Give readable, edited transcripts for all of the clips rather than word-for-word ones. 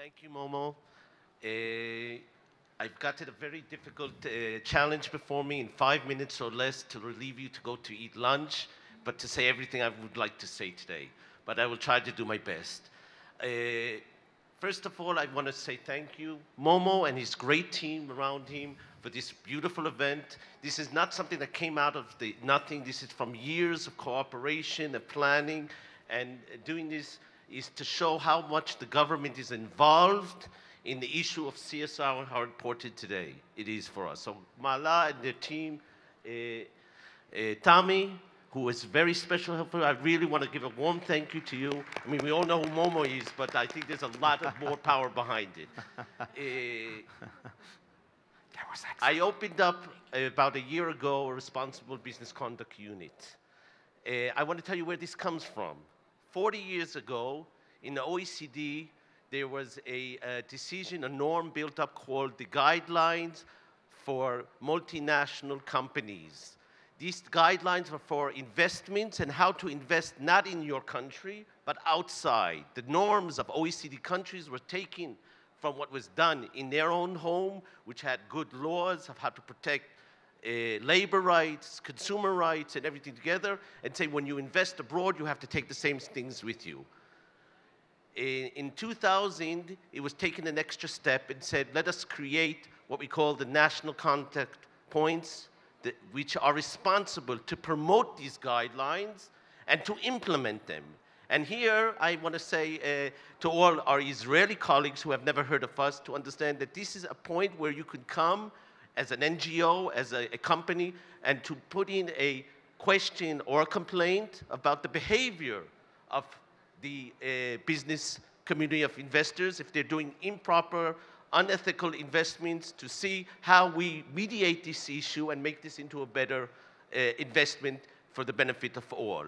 Thank you, Momo. I've got a very difficult challenge before me in 5 minutes or less to relieve you to go to eat lunch, but to say everything I would like to say today. But I will try to do my best. Uh, First of all, I want to say thank you, Momo and his great team around him for this beautiful event. This is not something that came out of the nothing. This is from years of cooperation and planning, and doing this is to show how much the government is involved in the issue of CSR and how important today it is for us. So Maala and their team, Tommy, who is very special helper. I really want to give a warm thank you to you. I mean, we all know who Momo is, but I think there's a lot of more power behind it. I opened up about a year ago a responsible business conduct unit. I want to tell you where this comes from. 40 years ago, in the OECD, there was a decision, a norm built up called the Guidelines for Multinational Companies. These guidelines were for investments and how to invest not in your country, but outside. The norms of OECD countries were taken from what was done in their own home, which had good laws of how to protect labor rights, consumer rights, and everything together, and say when you invest abroad, you have to take the same things with you. In 2000, it was taken an extra step and said, let us create what we call the national contact points, which are responsible to promote these guidelines and to implement them. And here I want to say to all our Israeli colleagues who have never heard of us to understand that this is a point where you can come as an NGO, as a company, and to put in a question or a complaint about the behavior of the business community of investors, if they're doing improper, unethical investments, to see how we mediate this issue and make this into a better investment for the benefit of all.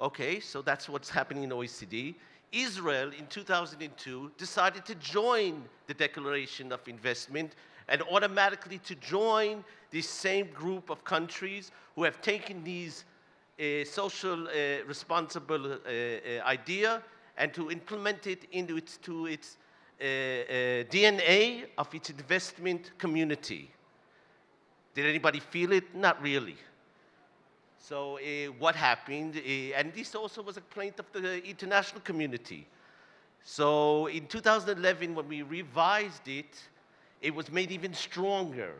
Okay, so that's what's happening in OECD. Israel, in 2002, decided to join the Declaration of Investment and automatically to join this same group of countries who have taken these social responsible idea and to implement it into its DNA of its investment community. Did anybody feel it? Not really. So what happened? And this also was a complaint of the international community. So in 2011, when we revised it, it was made even stronger.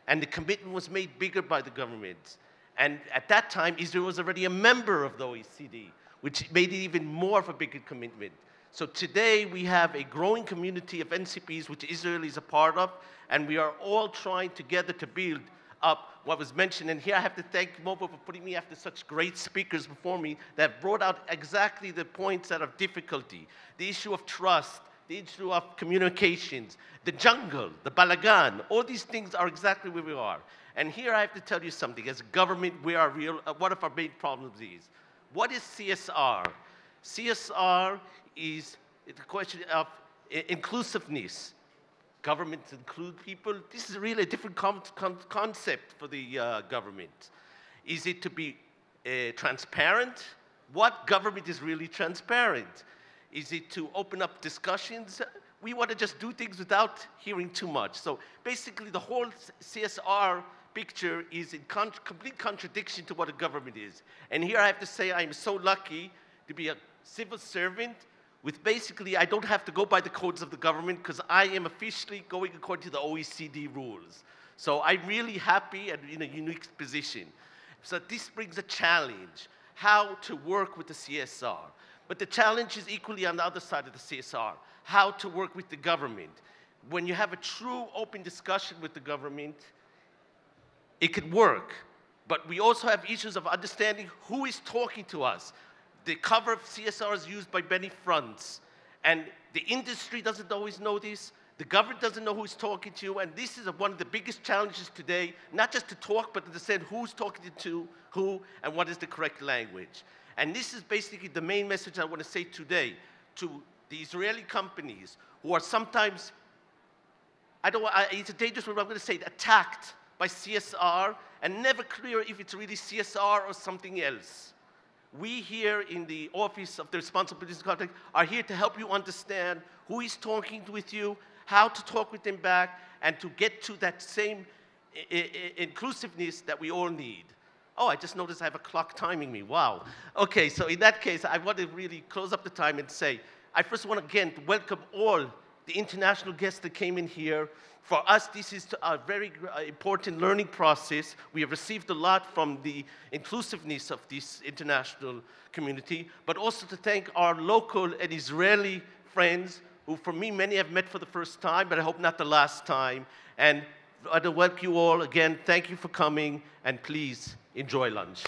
And the commitment was made bigger by the government. And at that time, Israel was already a member of the OECD, which made it even more of a bigger commitment. So today, we have a growing community of NCPs, which Israel is a part of, and we are all trying together to build up what was mentioned. And here I have to thank Mobo for putting me after such great speakers before me that brought out exactly the points that are difficulty. The issue of trust, the issue of communications, the jungle, the balagan, all these things are exactly where we are. And here I have to tell you something. As a government, we are real. One of our main problems is, what is CSR? CSR is the question of inclusiveness. Governments include people. This is really a different concept for the government. Is it to be transparent? What government is really transparent? Is it to open up discussions? We want to just do things without hearing too much. So basically, the whole CSR picture is in complete contradiction to what a government is. And here I have to say I'm so lucky to be a civil servant with basically, I don't have to go by the codes of the government because I am officially going according to the OECD rules. So I'm really happy and in a unique position. So this brings a challenge, how to work with the CSR. But the challenge is equally on the other side of the CSR, how to work with the government. When you have a true open discussion with the government, it could work. But we also have issues of understanding who is talking to us. The cover of CSR is used by many fronts. And the industry doesn't always know this. The government doesn't know who's talking to you. And this is one of the biggest challenges today, not just to talk, but to understand who's talking to who and what is the correct language. And this is basically the main message I want to say today to the Israeli companies who are sometimes, it's a dangerous word, I'm going to say it, attacked by CSR and never clear if it's really CSR or something else. We here in the Office of the Responsible Business Contact are here to help you understand who is talking with you, how to talk with them back, and to get to that same inclusiveness that we all need. Oh, I just noticed I have a clock timing me. Wow. Okay, so in that case, I want to really close up the time and say, I first want to again welcome all the international guests that came in here. For us, this is a very important learning process. We have received a lot from the inclusiveness of this international community, but also to thank our local and Israeli friends, who for me, many have met for the first time, but I hope not the last time. And I want to welcome you all again. Thank you for coming, and please enjoy lunch.